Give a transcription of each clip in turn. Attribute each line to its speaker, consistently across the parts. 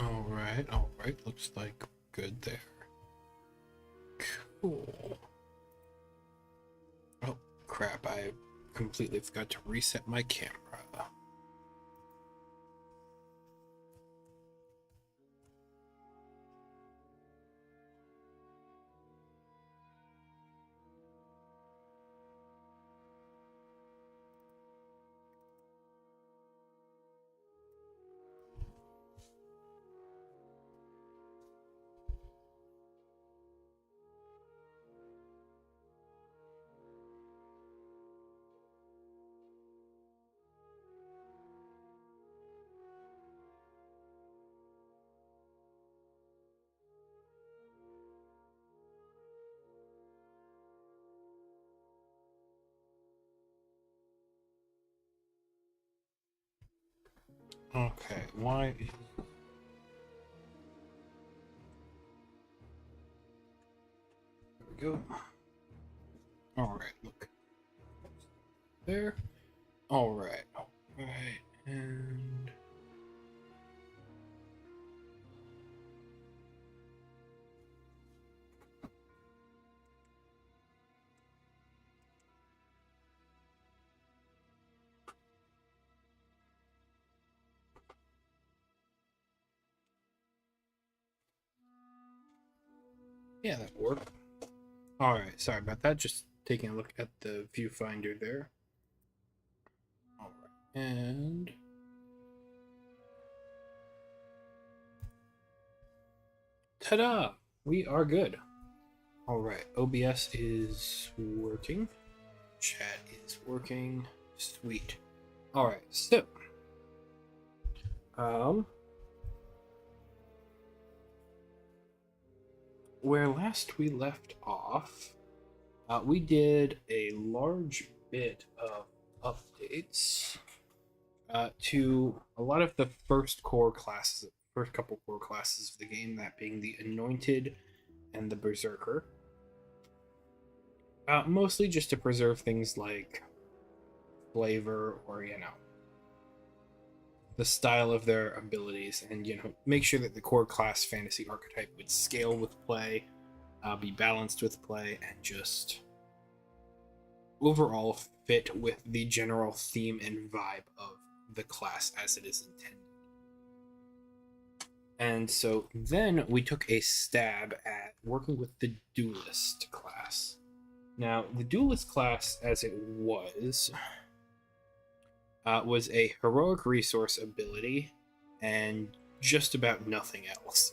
Speaker 1: Alright, looks like good there. Cool. Oh, crap, I completely forgot to reset my camera. Okay, why is... There we go. Alright, look. There. Alright, and... Yeah, that worked. Alright, sorry about that. Just taking a look at the viewfinder there. Alright, and... Ta-da! We are good. Alright, OBS is working. Chat is working. Sweet. Alright, so... where last we left off, we did a large bit of updates to a lot of the first couple core classes of the game, that being the Anointed and the Berserker. Mostly just to preserve things like flavor or, the style of their abilities, and, make sure that the core class fantasy archetype would scale with play, be balanced with play, and just overall fit with the general theme and vibe of the class as it is intended. And so then we took a stab at working with the Duelist class. Now, the Duelist class, as it was a heroic resource ability and just about nothing else.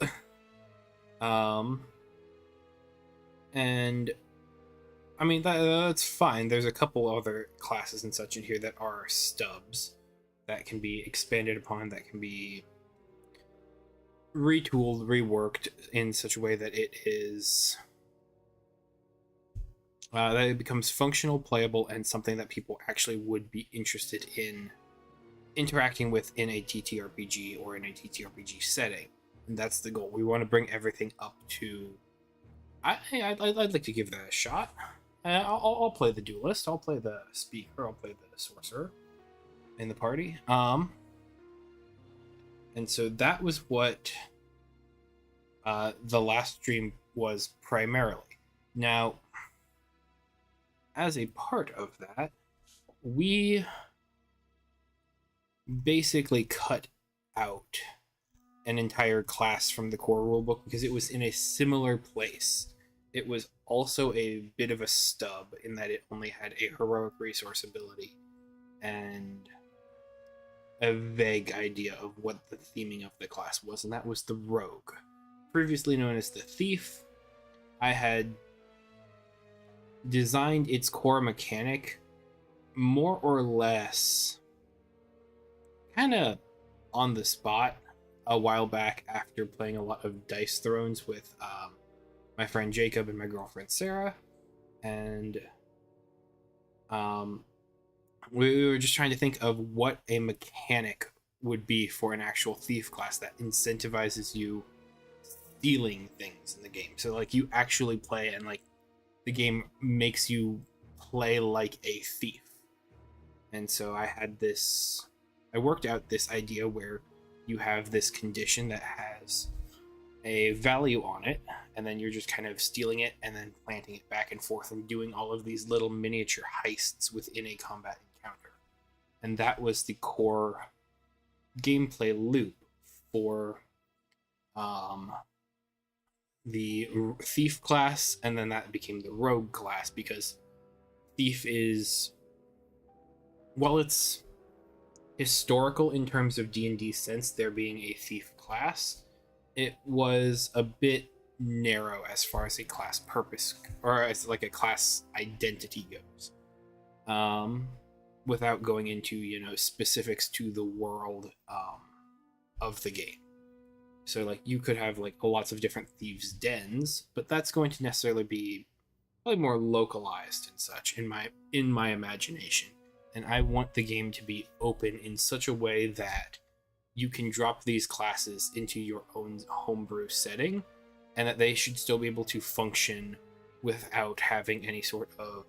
Speaker 1: And I mean, that's fine. There's a couple other classes and such in here that are stubs that can be expanded upon, that can be retooled, reworked in such a way that it is that it becomes functional, playable, and something that people actually would be interested in interacting with in a TTRPG or in a TTRPG setting. And that's the goal. We want to bring everything up to... I'd like to give that a shot. I'll play the Duelist, I'll play the Speaker, I'll play the Sorcerer in the party. And so that was what the last stream was primarily. Now, as a part of that, we basically cut out an entire class from the core rulebook because it was in a similar place. It was also a bit of a stub in that it only had a heroic resource ability and a vague idea of what the theming of the class was, and that was the Rogue. Previously known as the Thief, I had designed its core mechanic more or less kind of on the spot a while back after playing a lot of Dice Thrones with my friend Jacob and my girlfriend Sarah, and we were just trying to think of what a mechanic would be for an actual thief class that incentivizes you stealing things in the game. So like you actually play and like the game makes you play like a thief. And so I worked out this idea where you have this condition that has a value on it, and then you're just kind of stealing it and then planting it back and forth and doing all of these little miniature heists within a combat encounter. And that was the core gameplay loop for the thief class, and then that became the rogue class, because thief is, while it's historical in terms of D&D sense, there being a thief class, it was a bit narrow as far as a class purpose, or as like a class identity goes, without going into, you know, specifics to the world of the game. So like you could have like lots of different thieves' dens, but that's going to necessarily be probably more localized and such in my imagination. And I want the game to be open in such a way that you can drop these classes into your own homebrew setting, and that they should still be able to function without having any sort of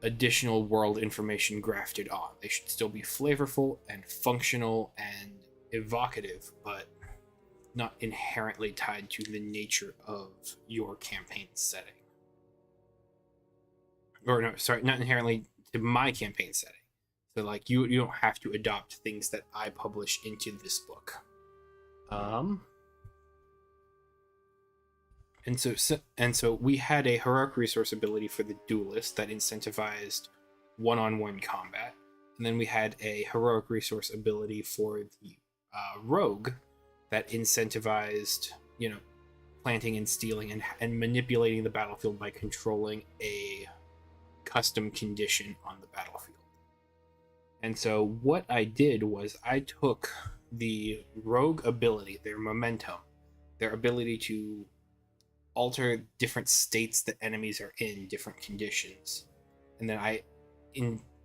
Speaker 1: additional world information grafted on. They should still be flavorful and functional and evocative, but not inherently tied to the nature of your campaign setting. Or no, sorry, not inherently to my campaign setting. So like you don't have to adopt things that I publish into this book. And so we had a heroic resource ability for the Duelist that incentivized one-on-one combat, and then we had a heroic resource ability for the Rogue that incentivized, you know, planting and stealing and manipulating the battlefield by controlling a custom condition on the battlefield. And so what I did was I took the Rogue ability, their momentum, their ability to alter different states that enemies are in, different conditions, and then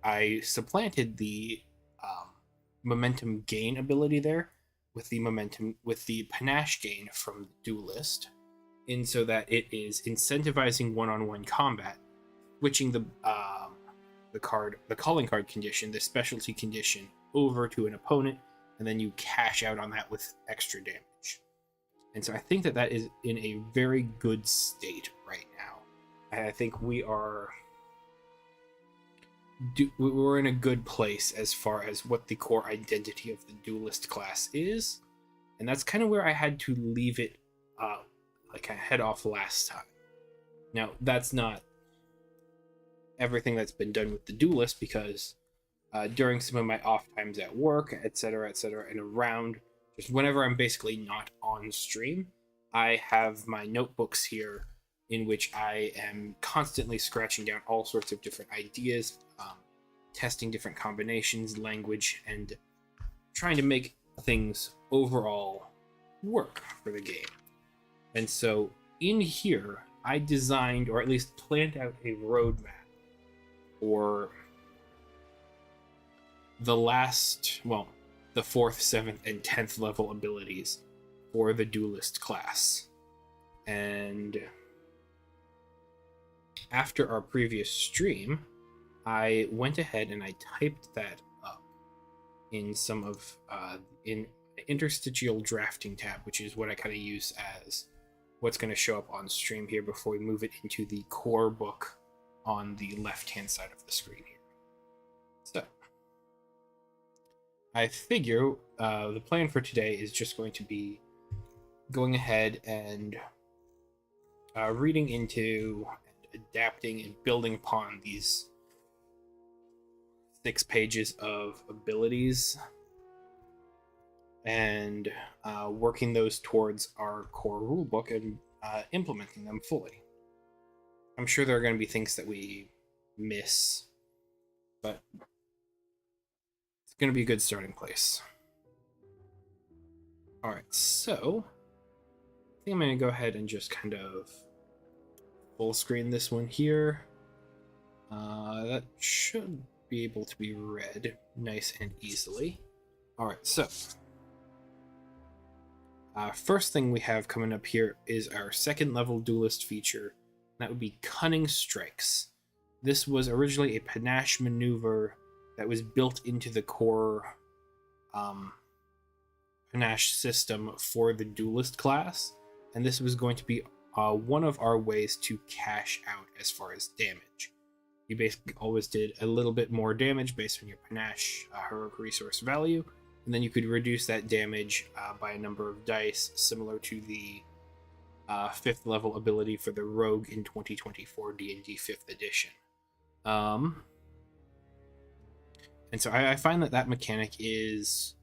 Speaker 1: I supplanted the momentum gain ability there with the panache gain from the Duelist, in so that it is incentivizing one-on-one combat, switching the calling card condition, the specialty condition, over to an opponent, and then you cash out on that with extra damage. And so I think that is in a very good state right now. I think we're in a good place as far as what the core identity of the Duelist class is, and that's kind of where I had to leave it, like I head off last time. Now that's not everything that's been done with the Duelist, because during some of my off times at work, etc., and around, just whenever I'm basically not on stream, I have my notebooks here in which I am constantly scratching down all sorts of different ideas, testing different combinations, language, and trying to make things overall work for the game. And so in here, I designed, or at least planned out, a roadmap for the 4th, 7th, and 10th level abilities for the Duelist class. And after our previous stream, I went ahead and I typed that up in some of in interstitial drafting tab, which is what I kind of use as what's going to show up on stream here before we move it into the core book on the left-hand side of the screen here. So I figure the plan for today is just going to be going ahead and reading into and adapting and building upon these 6 pages of abilities and working those towards our core rulebook and implementing them fully. I'm sure there are going to be things that we miss, but it's going to be a good starting place. Alright, so I think I'm going to go ahead and just kind of full screen this one here. That should be able to be read nice and easily. Alright, so first thing we have coming up here is our 2nd level Duelist feature. That would be Cunning Strikes. This was originally a panache maneuver that was built into the core panache system for the Duelist class, and this was going to be one of our ways to cash out as far as damage. You basically always did a little bit more damage based on your panache heroic resource value, and then you could reduce that damage by a number of dice, similar to the 5th level ability for the Rogue in 2024 D&D 5th edition. And so I find that mechanic is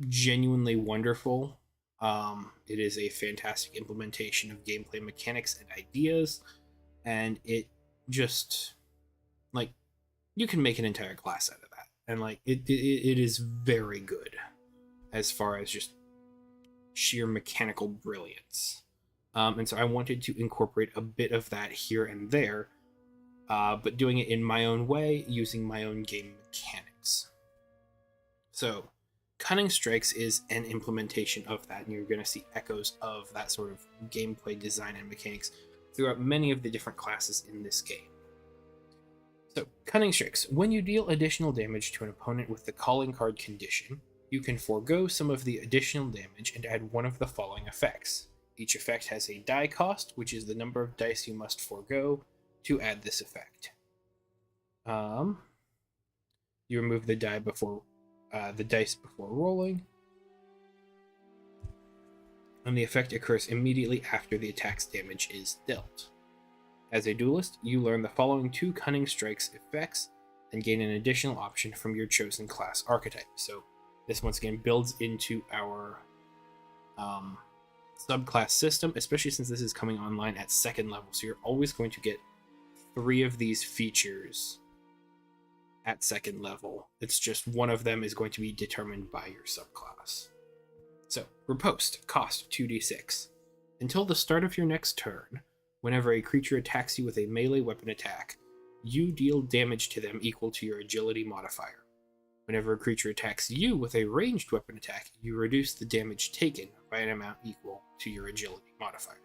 Speaker 1: genuinely wonderful. It is a fantastic implementation of gameplay mechanics and ideas, and it just, like, you can make an entire class out of that, and like it is very good as far as just sheer mechanical brilliance. And so I wanted to incorporate a bit of that here and there, but doing it in my own way, using my own game mechanics. So Cunning Strikes is an implementation of that, and you're going to see echoes of that sort of gameplay design and mechanics throughout many of the different classes in this game. So, Cunning Strikes. When you deal additional damage to an opponent with the calling card condition, you can forego some of the additional damage and add one of the following effects. Each effect has a die cost, which is the number of dice you must forego to add this effect. You remove the dice before rolling, and the effect occurs immediately after the attack's damage is dealt. As a duelist, you learn the following 2 Cunning Strikes effects and gain an additional option from your chosen class archetype. So this once again builds into our subclass system, especially since this is coming online at 2nd level. So you're always going to get 3 of these features at 2nd level. It's just one of them is going to be determined by your subclass. So, Riposte, cost 2d6. Until the start of your next turn, whenever a creature attacks you with a melee weapon attack, you deal damage to them equal to your agility modifier. Whenever a creature attacks you with a ranged weapon attack, you reduce the damage taken by an amount equal to your agility modifier.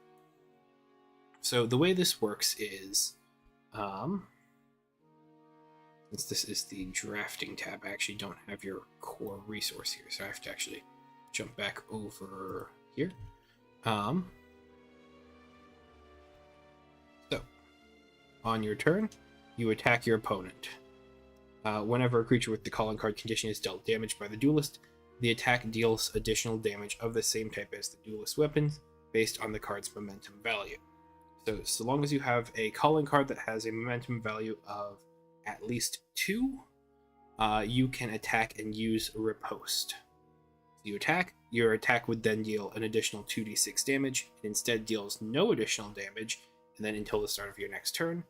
Speaker 1: So the way this works is, since this is the drafting tab, I actually don't have your core resource here, so I have to actually jump back over here. So, on your turn, you attack your opponent. Whenever a creature with the calling card condition is dealt damage by the duelist, the attack deals additional damage of the same type as the duelist weapons, based on the card's momentum value. So long as you have a calling card that has a momentum value of at least 2, you can attack and use Riposte. You attack, your attack would then deal an additional 2d6 damage. It instead deals no additional damage, and then until the start of your next turn,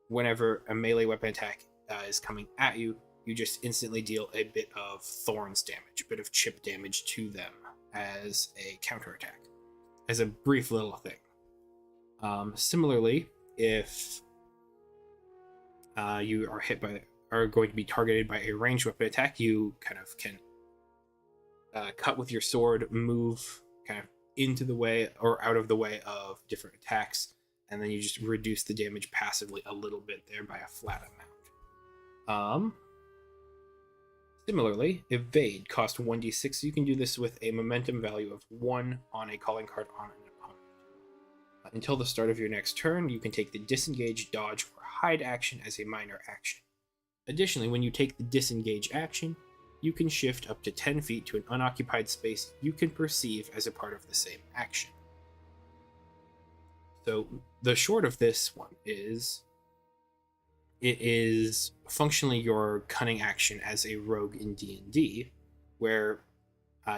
Speaker 1: whenever a melee weapon attack is coming at you, you just instantly deal a bit of thorns damage, a bit of chip damage to them as a counterattack, as a brief little thing. Similarly, if you are going to be targeted by a ranged weapon attack, you kind of can cut with your sword, move kind of into the way or out of the way of different attacks, and then you just reduce the damage passively a little bit there by a flat amount. Similarly, Evade cost 1d6, so you can do this with a momentum value of 1 on a calling card on an opponent. Until the start of your next turn, you can take the Disengage, Dodge, or Hide action as a minor action. Additionally, when you take the Disengage action, you can shift up to 10 feet to an unoccupied space you can perceive as a part of the same action. So the short of this one is, it is functionally your cunning action as a rogue in D&D, where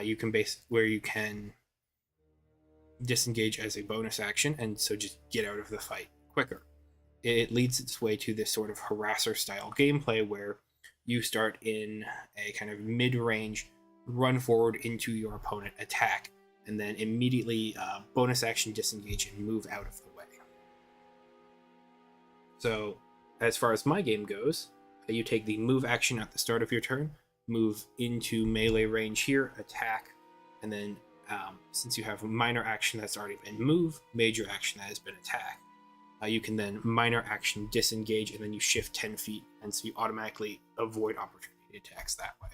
Speaker 1: you can disengage as a bonus action, and so just get out of the fight quicker. It leads its way to this sort of harasser style gameplay where you start in a kind of mid-range, run forward into your opponent, attack, and then immediately bonus action disengage and move out of the way. So as far as my game goes, you take the move action at the start of your turn, move into melee range here, attack, and then since you have minor action that's already been move, major action that has been attack, you can then minor action disengage, and then you shift 10 feet, and so you automatically avoid opportunity attacks that way.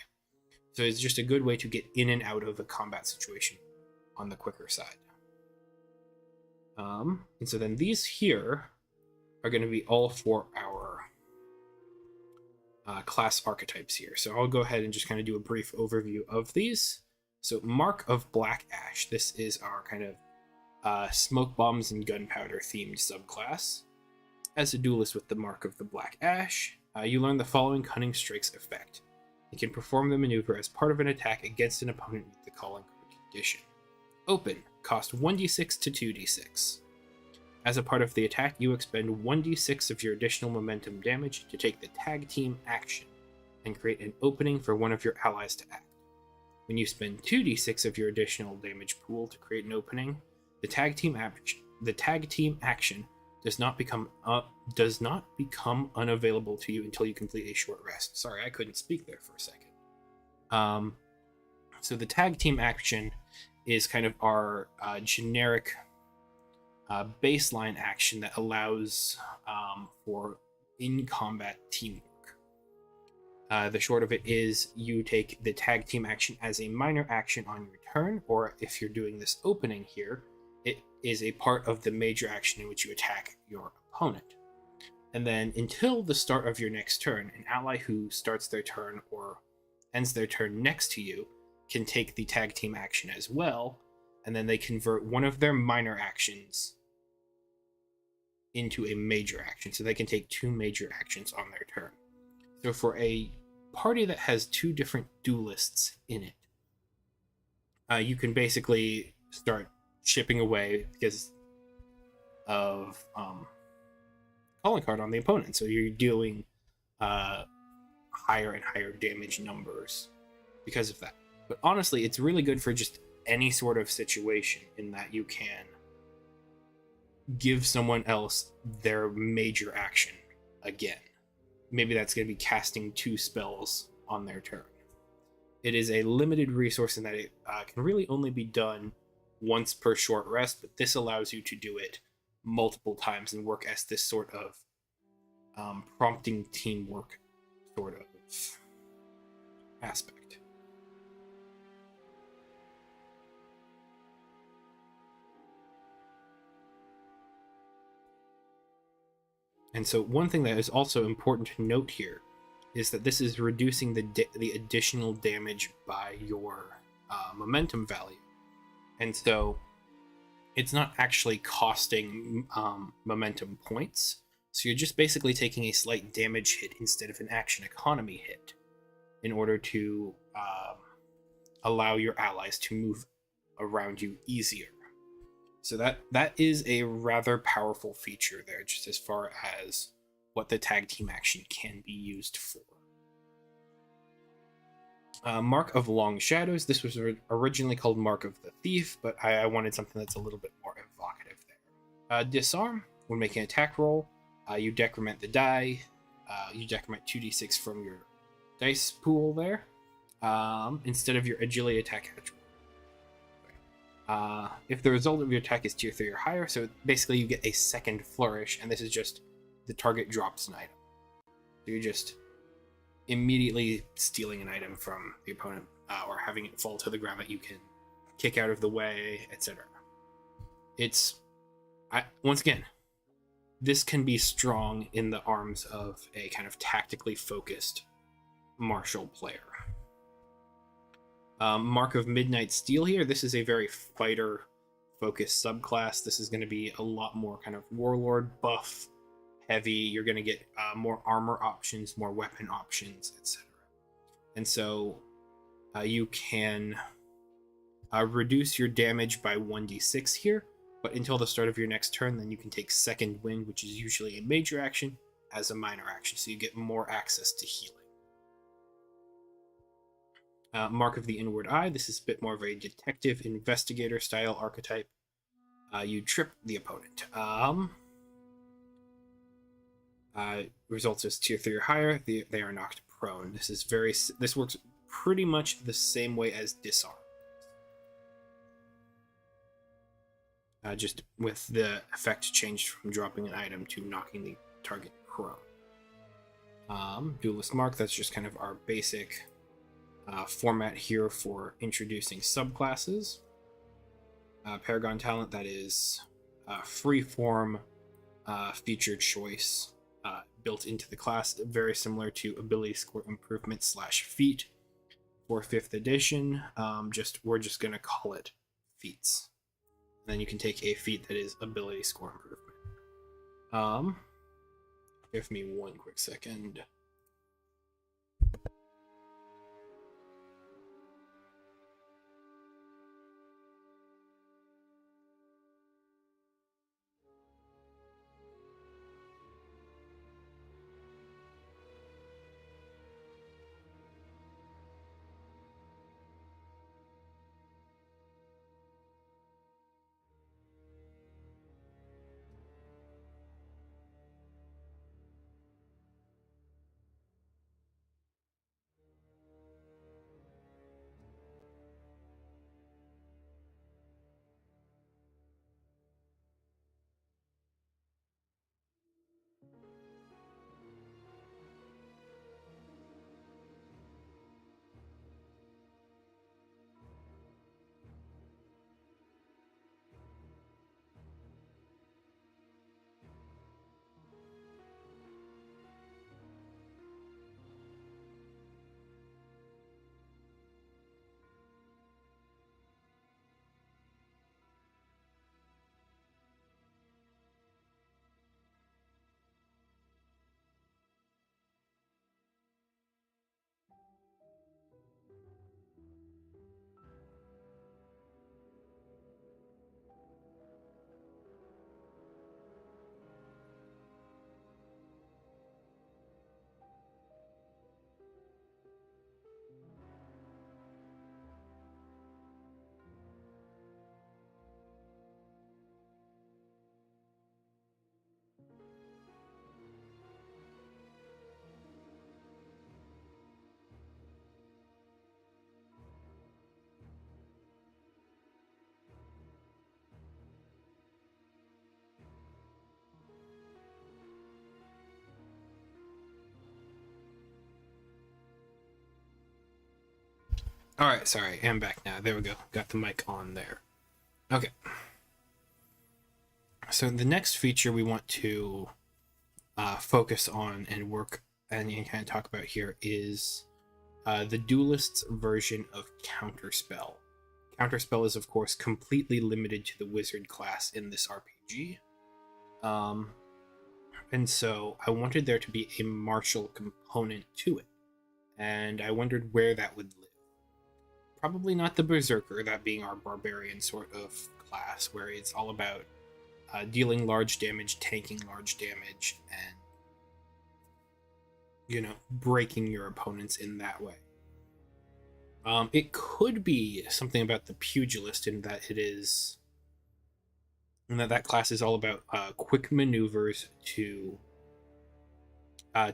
Speaker 1: So it's just a good way to get in and out of a combat situation on the quicker side. And so then these here are going to be all for our class archetypes here. So I'll go ahead and just kind of do a brief overview of these. So Mark of Black Ash. This is our kind of smoke bombs and gunpowder themed subclass. As a duelist with the Mark of the Black Ash, you learn the following Cunning Strikes effect. You can perform the maneuver as part of an attack against an opponent with the calling card condition. Open, cost 1d6 to 2d6. As a part of the attack, you expend 1d6 of your additional momentum damage to take the tag team action and create an opening for one of your allies to act. When you spend 2d6 of your additional damage pool to create an opening, the tag team action does not become unavailable to you until you complete a short rest. Sorry, I couldn't speak there for a second. So the tag team action is kind of our generic baseline action that allows for in-combat teamwork. The short of it is you take the tag team action as a minor action on your turn, or if you're doing this opening here, it is a part of the major action in which you attack your opponent. And then until the start of your next turn, an ally who starts their turn or ends their turn next to you can take the tag team action as well, and then they convert one of their minor actions into a major action. So they can take 2 major actions on their turn. So for a party that has 2 different duelists in it, you can basically start chipping away because of calling card on the opponent. So you're dealing higher and higher damage numbers because of that. But honestly, it's really good for just any sort of situation in that you can give someone else their major action again. Maybe that's going to be casting 2 spells on their turn. It is a limited resource in that it can really only be done once per short rest, but this allows you to do it multiple times and work as this sort of prompting teamwork sort of aspect. And so one thing that is also important to note here is that this is reducing the additional damage by your momentum value. And so it's not actually costing momentum points. So you're just basically taking a slight damage hit instead of an action economy hit in order to allow your allies to move around you easier. So that is a rather powerful feature there, just as far as what the tag team action can be used for. Mark of Long Shadows. This was originally called Mark of the Thief, but I wanted something that's a little bit more evocative there. Disarm. When making an attack roll, you decrement the die. You decrement 2d6 from your dice pool there, instead of your agility attack attribute. If the result of your attack is tier 3 or higher, so basically you get a second flourish, and this is just the target drops an item. So you're just immediately stealing an item from the opponent, or having it fall to the ground that you can kick out of the way, etc. Once again, this can be strong in the arms of a kind of tactically focused martial player. Mark of Midnight Steel here. This is a very fighter-focused subclass. This is going to be a lot more kind of warlord buff heavy. You're going to get more armor options, more weapon options, etc. And so you can reduce your damage by 1d6 here, but until the start of your next turn, then you can take Second Wind, which is usually a major action, as a minor action, so you get more access to healing. Mark of the Inward Eye. This is a bit more of a detective investigator style archetype. You trip the opponent. Results as tier 3 or higher. They are knocked prone. This works pretty much the same way as Disarm. Just with the effect changed from dropping an item to knocking the target prone. Duelist Mark. That's just kind of our basic format here for introducing subclasses. Paragon talent, that is free form feature choice built into the class, very similar to ability score improvement / feat for 5th edition. We're just gonna call it feats. And then you can take a feat that is ability score improvement. Give me one quick second. All right, sorry, I'm back now. There we go. Got the mic on there. Okay. So the next feature we want to focus on and work and kind of talk about here is the Duelist's version of Counterspell. Counterspell is, of course, completely limited to the wizard class in this RPG. And so I wanted there to be a martial component to it. And I wondered where that would live. Probably not the Berserker, that being our barbarian sort of class, where it's all about dealing large damage, tanking large damage, and, breaking your opponents in that way. It could be something about the Pugilist in that that class is all about quick maneuvers to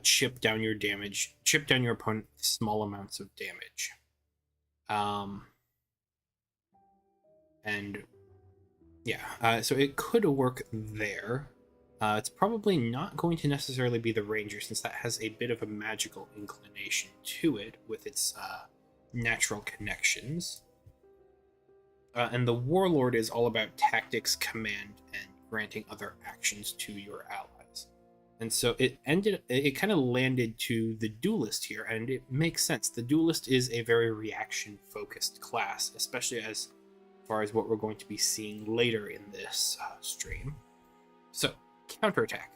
Speaker 1: chip down your opponent with small amounts of damage. And yeah, so it could work there. It's probably not going to necessarily be the Ranger, since that has a bit of a magical inclination to it with its natural connections. And the Warlord is all about tactics, command, and granting other actions to your allies. And so it kind of landed to the Duelist here, and it makes sense. The Duelist is a very reaction-focused class, especially as far as what we're going to be seeing later in this stream. So, counterattack.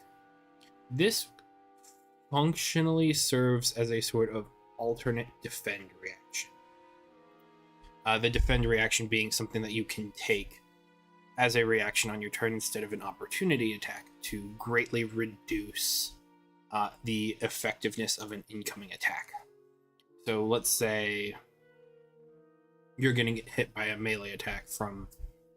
Speaker 1: This functionally serves as a sort of alternate defend reaction. The defend reaction being something that you can take as a reaction on your turn instead of an opportunity attack to greatly reduce the effectiveness of an incoming attack. So let's say you're going to get hit by a melee attack from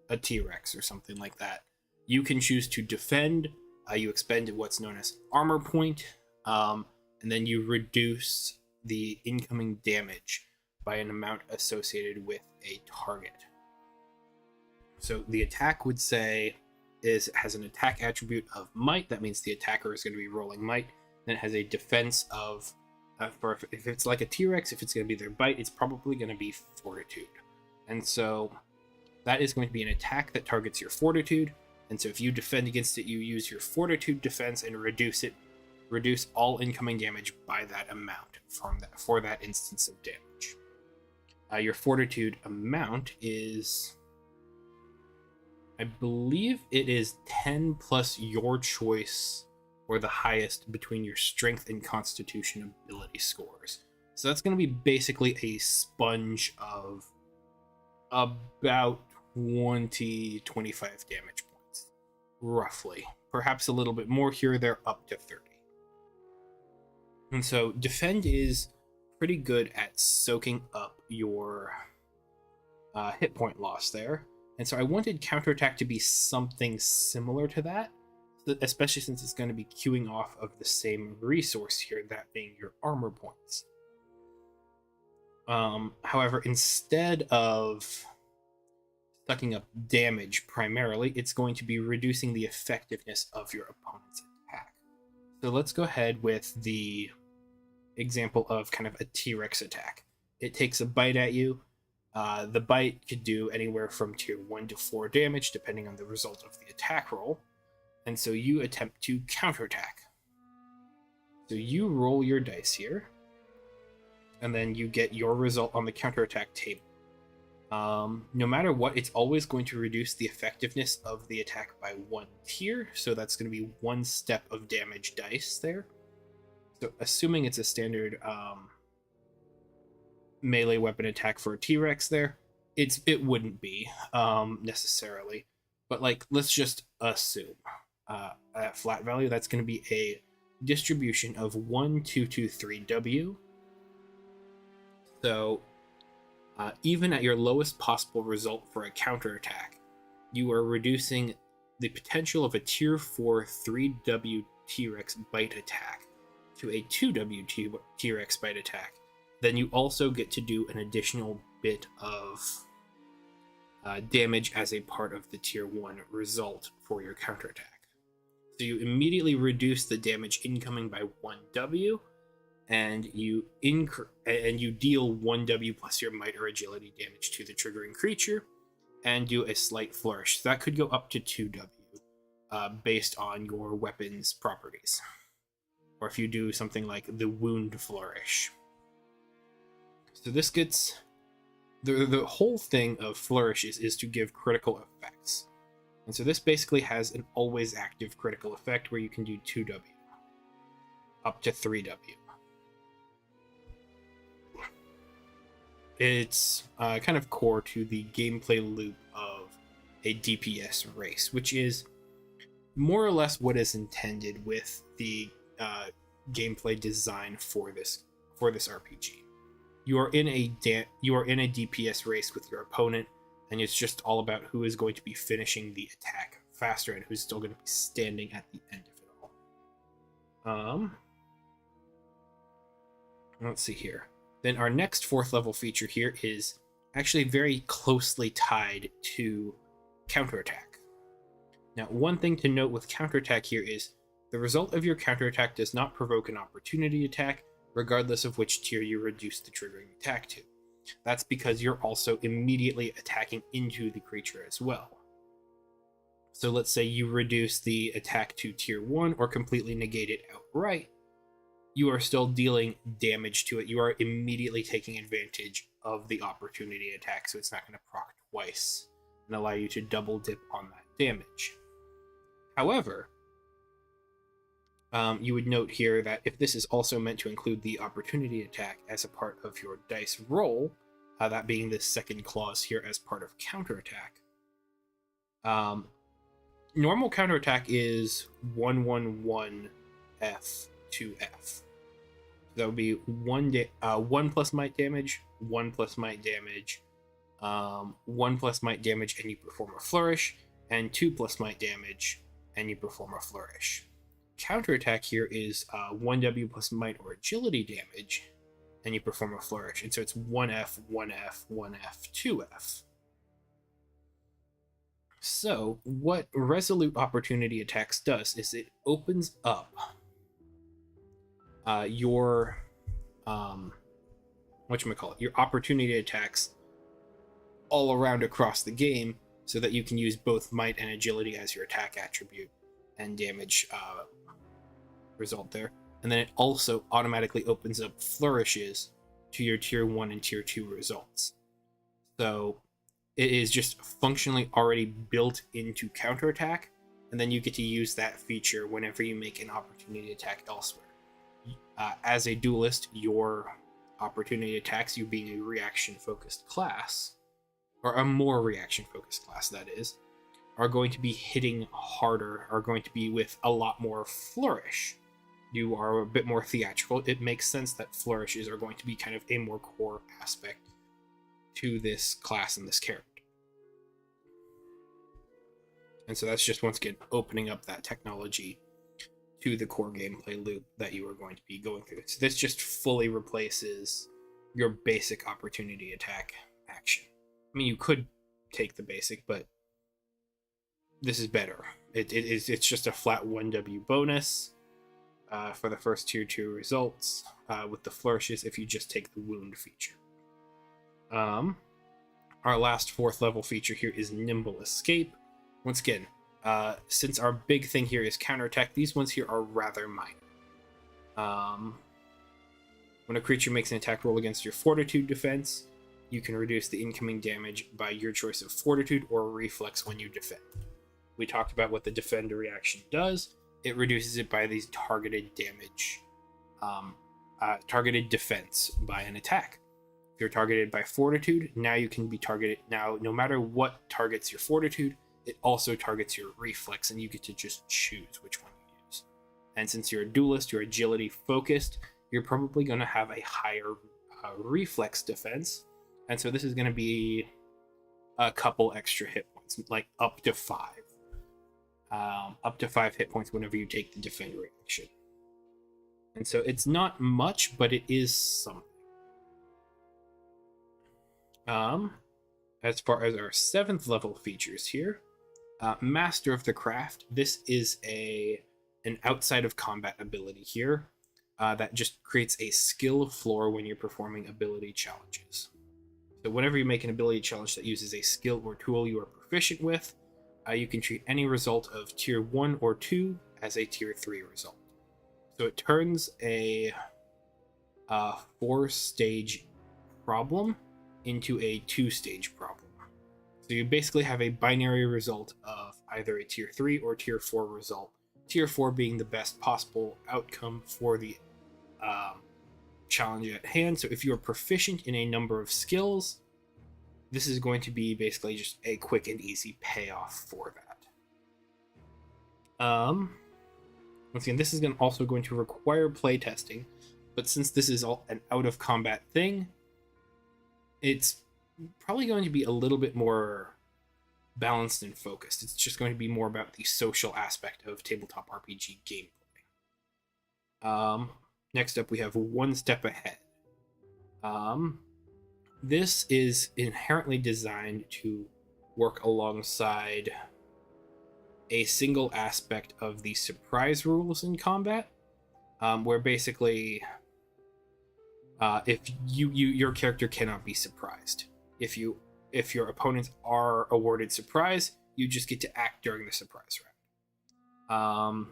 Speaker 1: a T-Rex or something like that. You can choose to defend. You expend what's known as armor point, and then you reduce the incoming damage by an amount associated with a target. So the attack would say has an attack attribute of might. That means the attacker is going to be rolling might. Then it has a defense of If it's like a T-Rex, if it's going to be their bite, it's probably going to be Fortitude. And so that is going to be an attack that targets your Fortitude. And so if you defend against it, you use your Fortitude defense and reduce all incoming damage by that amount for that instance of damage. Your Fortitude amount is, I believe it is 10 plus your choice or the highest between your strength and constitution ability scores. So that's going to be basically a sponge of about 20-25 damage points, roughly. Perhaps a little bit more here or there, up to 30. And so defend is pretty good at soaking up your hit point loss there. And so I wanted counterattack to be something similar to that, especially since it's going to be queuing off of the same resource here, that being your armor points. However, instead of sucking up damage primarily, it's going to be reducing the effectiveness of your opponent's attack. So let's go ahead with the example of kind of a T-Rex attack. It takes a bite at you. The bite could do anywhere from tier 1 to 4 damage, depending on the result of the attack roll. And so you attempt to counterattack. So you roll your dice here, and then you get your result on the counterattack table. No matter what, it's always going to reduce the effectiveness of the attack by 1 tier, so that's going to be 1 step of damage dice there. So assuming it's a standard melee weapon attack for a T-Rex there, it wouldn't be necessarily, but like, let's just assume at flat value that's going to be a distribution of 1, 2, 2, 3 W. So even at your lowest possible result for a counterattack, you are reducing the potential of a tier 4 3W T-Rex bite attack to a 2W T-Rex bite attack. Then you also get to do an additional bit of damage as a part of the tier 1 result for your counterattack. So you immediately reduce the damage incoming by 1W, and you deal 1W plus your might or agility damage to the triggering creature, and do a slight flourish. So that could go up to 2W based on your weapon's properties. Or if you do something like the wound flourish. So this gets... The whole thing of flourishes is to give critical effects. And so this basically has an always active critical effect where you can do 2W. Up to 3W. It's kind of core to the gameplay loop of a DPS race, which is more or less what is intended with the gameplay design for this RPG. You are in a DPS race with your opponent, and it's just all about who is going to be finishing the attack faster and who's still going to be standing at the end of it all. Let's see here. Then our next 4th level feature here is actually very closely tied to counterattack. Now, one thing to note with counterattack here is the result of your counterattack does not provoke an opportunity attack, regardless of which tier you reduce the triggering attack to. That's because you're also immediately attacking into the creature as well. So let's say you reduce the attack to tier 1 or completely negate it outright. You are still dealing damage to it. You are immediately taking advantage of the opportunity attack, so it's not going to proc twice and allow you to double dip on that damage. However, you would note here that if this is also meant to include the opportunity attack as a part of your dice roll, that being the second clause here as part of counterattack, normal counterattack is 1/1/1 F to F. That would be 1 plus might damage, 1 plus might damage, 1 plus might damage, and you perform a flourish, and 2 plus might damage, and you perform a flourish. Counterattack here is 1W plus might or agility damage, and you perform a flourish. And so it's 1F, 1F, 1F, 2F. So what Resolute Opportunity Attacks does is it opens up your whatchamacallit, your opportunity attacks all around across the game, so that you can use both might and agility as your attack attribute and damage result there. And then it also automatically opens up flourishes to your tier 1 and tier 2 results. So it is just functionally already built into counterattack, and then you get to use that feature whenever you make an opportunity attack elsewhere. As a duelist, your opportunity attacks, you being a reaction-focused class, or a more reaction-focused class, that is, are going to be hitting harder, are going to be with a lot more flourish. You are a bit more theatrical. It makes sense that flourishes are going to be kind of a more core aspect to this class and this character. And so that's just, once again, opening up that technology to the core gameplay loop that you are going to be going through. So this just fully replaces your basic opportunity attack action. I mean, you could take the basic, but this is better. It's just a flat 1W bonus for the first tier 2 results with the flourishes if you just take the wound feature. Our last 4th level feature here is Nimble Escape. Once again, since our big thing here is counterattack, these ones here are rather minor. When a creature makes an attack roll against your Fortitude defense, you can reduce the incoming damage by your choice of Fortitude or Reflex when you defend. We talked about what the Defender reaction does. It reduces it by these targeted damage, targeted defense by an attack. If you're targeted by Fortitude, now you can be targeted. Now, no matter what targets your Fortitude, it also targets your Reflex, and you get to just choose which one you use. And since you're a duelist, you're agility focused, you're probably going to have a higher Reflex defense. And so this is going to be a couple extra hit points, like up to 5. Up to 5 hit points whenever you take the defend reaction. And so it's not much, but it is something. As far as our 7th level features here, Master of the Craft. This is an outside of combat ability here that just creates a skill floor when you're performing ability challenges. So whenever you make an ability challenge that uses a skill or tool you are proficient with, you can treat any result of tier 1 or 2 as a tier 3 result. So it turns a 4-stage problem into a 2-stage problem. So you basically have a binary result of either a tier 3 or tier 4 result. Tier 4 being the best possible outcome for the challenge at hand. So if you are proficient in a number of skills, this is going to be basically just a quick and easy payoff for that. Once again, this is also going to require playtesting, but since this is all an out-of-combat thing, it's probably going to be a little bit more balanced and focused. It's just going to be more about the social aspect of tabletop RPG gameplay. Next up, we have One Step Ahead. This is inherently designed to work alongside a single aspect of the surprise rules in combat, where basically if your character cannot be surprised. If your opponents are awarded surprise, you just get to act during the surprise round.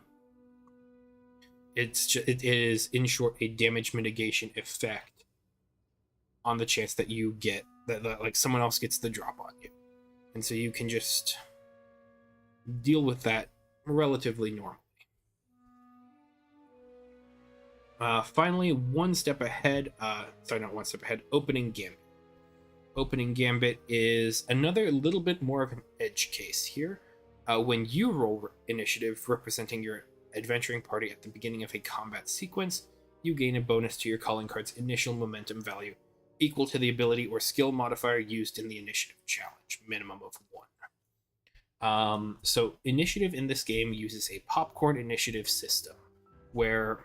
Speaker 1: It is in short a damage mitigation effect on the chance that you get that like someone else gets the drop on you, and so you can just deal with that relatively normally. Finally, One Step Ahead. Not One Step Ahead. Opening Gambit. Opening Gambit is another little bit more of an edge case here. When you roll initiative representing your adventuring party at the beginning of a combat sequence, you gain a bonus to your calling card's initial momentum value, equal to the ability or skill modifier used in the initiative challenge, minimum of 1. So initiative in this game uses a popcorn initiative system, where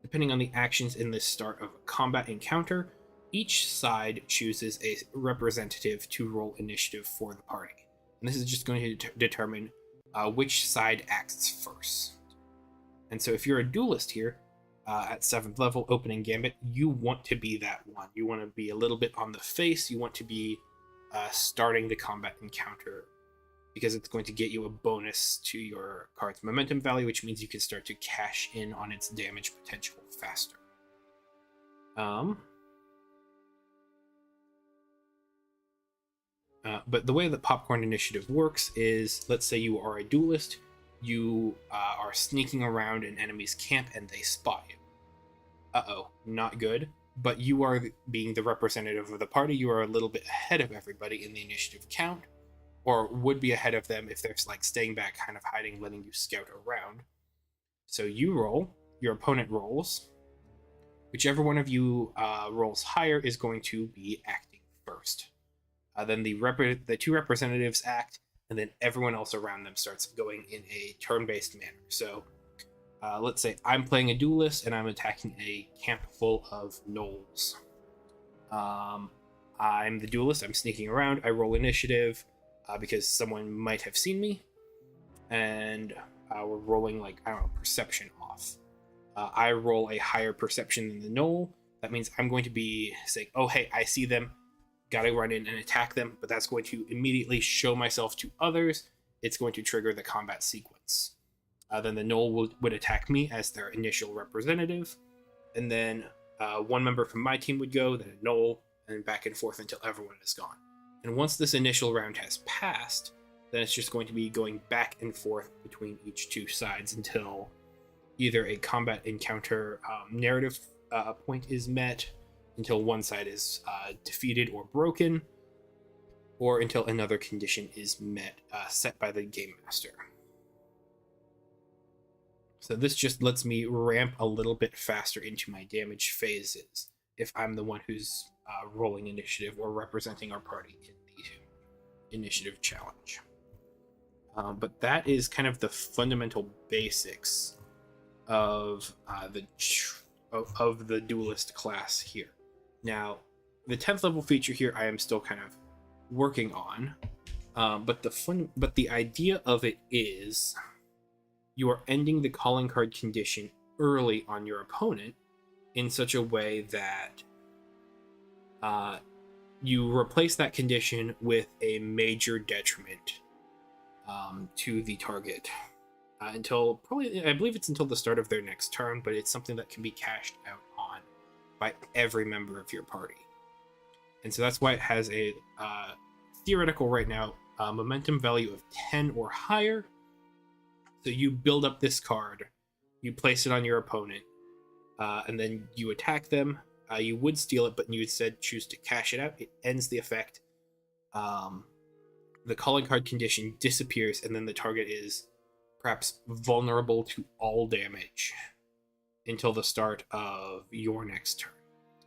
Speaker 1: depending on the actions in the start of a combat encounter, each side chooses a representative to roll initiative for the party. And this is just going to determine which side acts first. And so if you're a duelist here, at 7th level, opening gambit, you want to be that one. You want to be a little bit on the face. You want to be starting the combat encounter, because it's going to get you a bonus to your card's momentum value, which means you can start to cash in on its damage potential faster. But the way that Popcorn Initiative works is, let's say you are a duelist, you are sneaking around an enemy's camp and they spot you. Uh-oh, not good. But you are being the representative of the party. You are a little bit ahead of everybody in the initiative count, or would be ahead of them if they're like staying back, kind of hiding, letting you scout around. So you roll, your opponent rolls. Whichever one of you rolls higher is going to be acting first. Then the two representatives act, and then everyone else around them starts going in a turn-based manner. So let's say I'm playing a duelist and I'm attacking a camp full of gnolls. I'm the duelist, I'm sneaking around, I roll initiative because someone might have seen me, and we're rolling, like, I don't know, perception off. I roll a higher perception than the gnoll. That means I'm going to be saying, oh, hey, I see them, gotta run in and attack them, but that's going to immediately show myself to others. It's going to trigger the combat sequence. Then the gnoll would attack me as their initial representative, and then one member from my team would go, then a gnoll, and back and forth until everyone is gone. And once this initial round has passed, then it's just going to be going back and forth between each two sides until either a combat encounter narrative point is met, until one side is defeated or broken, or until another condition is met, set by the game master. So this just lets me ramp a little bit faster into my damage phases if I'm the one who's rolling initiative or representing our party in the initiative challenge. But that is kind of the fundamental basics of the duelist class here. Now, the 10th level feature here I am still kind of working on, but the idea of it is you are ending the calling card condition early on your opponent in such a way that you replace that condition with a major detriment to the target until probably, I believe it's until the start of their next turn, but it's something that can be cashed out on by every member of your party. And so that's why it has a theoretical right now momentum value of 10 or higher. So you build up this card, you place it on your opponent, and then you attack them. You would steal it, but you instead choose to cash it out. It ends the effect. The calling card condition disappears, and then the target is perhaps vulnerable to all damage until the start of your next turn.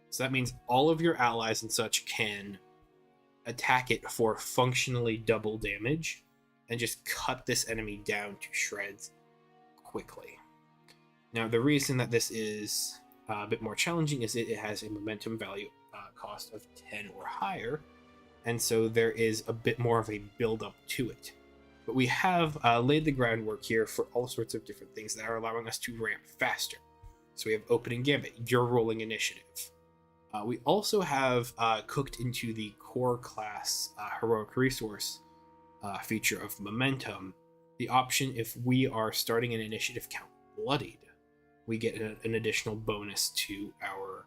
Speaker 1: So that means all of your allies and such can attack it for functionally double damage and just cut this enemy down to shreds quickly. Now, the reason that this is a bit more challenging is it has a momentum value cost of 10 or higher, and so there is a bit more of a build-up to it. But we have laid the groundwork here for all sorts of different things that are allowing us to ramp faster. So we have opening gambit, you're rolling initiative. We also have cooked into the core class heroic resource feature of momentum the option, if we are starting an initiative count bloodied, we get an additional bonus to our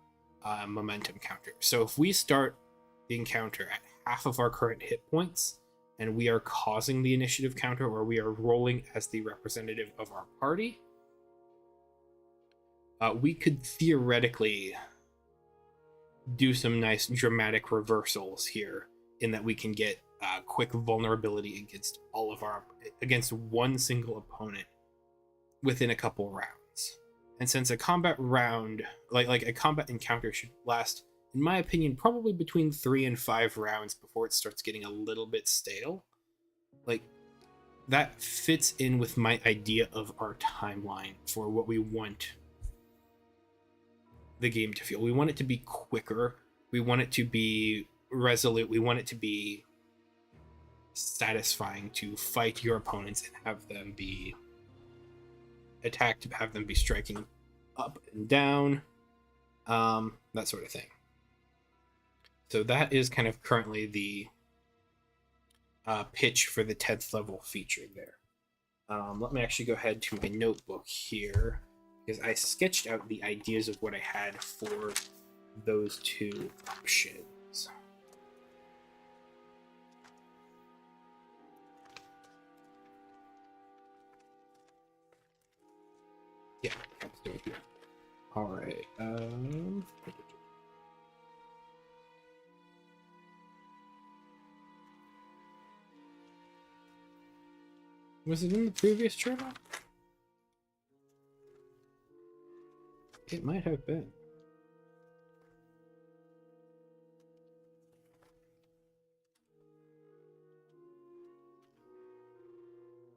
Speaker 1: momentum counter. So if we start the encounter at half of our current hit points and we are causing the initiative counter, or we are rolling as the representative of our party, we could theoretically do some nice dramatic reversals here, in that we can get quick vulnerability against one single opponent within a couple rounds. And since a combat round, like a combat encounter, should last, in my opinion, probably between 3 and 5 rounds before it starts getting a little bit stale, like, that fits in with my idea of our timeline for what we want the game to feel. We want it to be quicker, we want it to be resolute, we want it to be satisfying to fight your opponents and have them be attacked, have them be striking up and down, that sort of thing. So that is kind of currently the pitch for the 10th level feature there. Let me actually go ahead to my notebook here, because I sketched out the ideas of what I had for those two options. Yeah, let's do it here. All right. Was it in the previous journal? It might have been.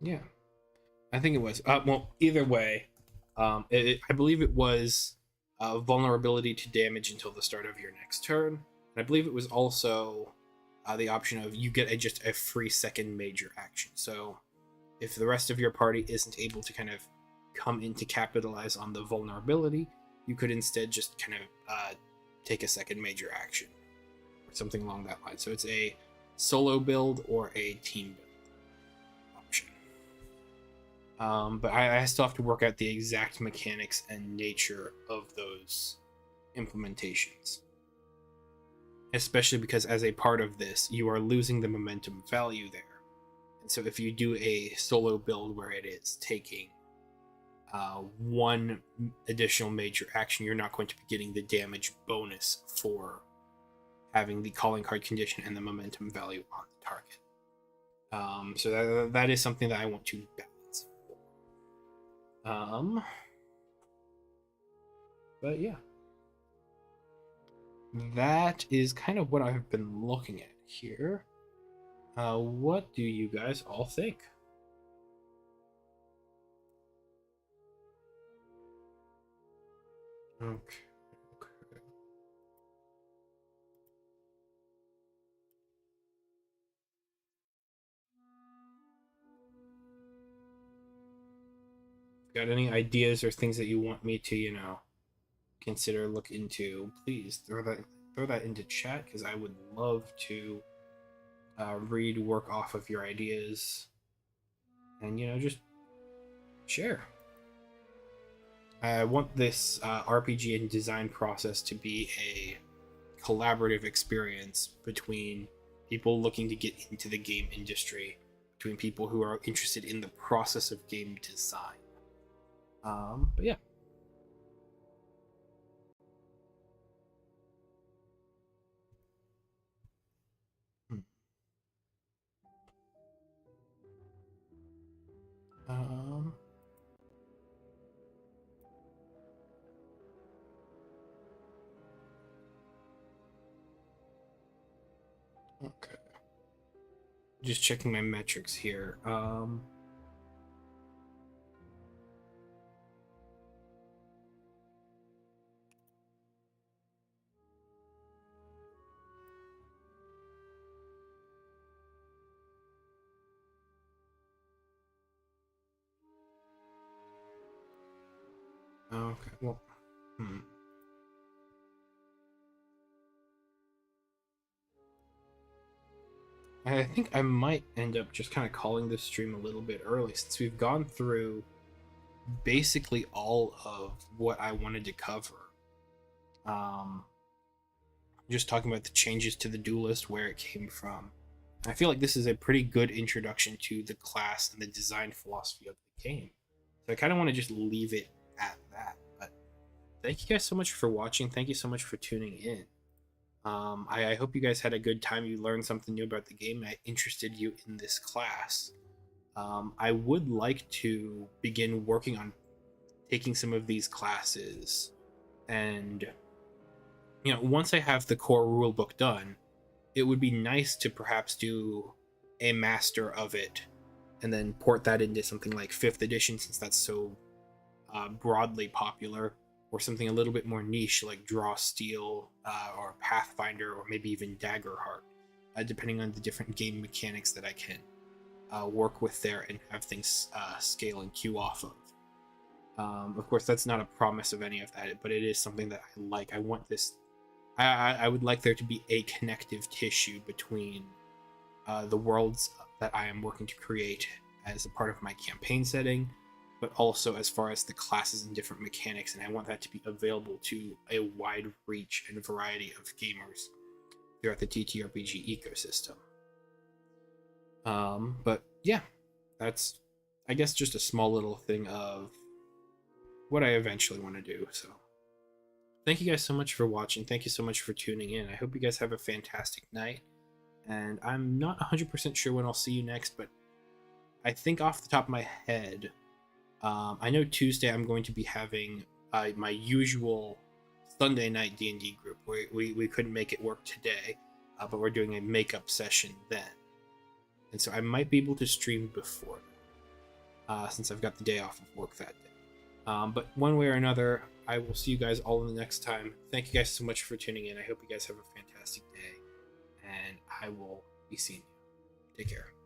Speaker 1: Yeah, I think it was. Well, either way, I believe it was vulnerability to damage until the start of your next turn. And I believe it was also the option of you get just a free second major action. So if the rest of your party isn't able to kind of come in to capitalize on the vulnerability, you could instead just kind of take a second major action or something along that line. So it's a solo build or a team build option. But I still have to work out the exact mechanics and nature of those implementations. Especially because as a part of this, you are losing the momentum value there. And so if you do a solo build where it is taking one additional major action, you're not going to be getting the damage bonus for having the calling card condition and the momentum value on the target. So that is something that I want to balance. But yeah, that is kind of what I've been looking at here. What do you guys all think? Okay. Got any ideas or things that you want me to, consider, look into? Please throw that into chat, because I would love to read, work off of your ideas, and just share. I want this RPG and design process to be a collaborative experience between people looking to get into the game industry, between people who are interested in the process of game design. But yeah. Um, okay. Just checking my metrics here. Okay, well, I think I might end up just kind of calling this stream a little bit early, since we've gone through basically all of what I wanted to cover. Just talking about the changes to the Duelist, where it came from. I feel like this is a pretty good introduction to the class and the design philosophy of the game. So I kind of want to just leave it at that. But thank you guys so much for watching. Thank you so much for tuning in. I hope you guys had a good time. You learned something new about the game, and I interested you in this class. I would like to begin working on taking some of these classes, and once I have the core rulebook done, it would be nice to perhaps do a master of it and then port that into something like 5th edition, since that's so broadly popular, or something a little bit more niche like Draw Steel or Pathfinder, or maybe even Daggerheart, depending on the different game mechanics that I can work with there and have things scale and queue off of. Of course, that's not a promise of any of that, but it is something that I like. I want this. I would like there to be a connective tissue between the worlds that I am working to create as a part of my campaign setting, but also as far as the classes and different mechanics, and I want that to be available to a wide reach and variety of gamers throughout the TTRPG ecosystem. But yeah, that's, I guess, just a small little thing of what I eventually want to do. So thank you guys so much for watching. Thank you so much for tuning in. I hope you guys have a fantastic night. And I'm not 100% sure when I'll see you next, but I think off the top of my head, I know Tuesday I'm going to be having my usual Sunday night D&D group. We couldn't make it work today, but we're doing a makeup session then. And so I might be able to stream before, since I've got the day off of work that day. But one way or another, I will see you guys all in the next time. Thank you guys so much for tuning in. I hope you guys have a fantastic day, and I will be seeing you. Take care.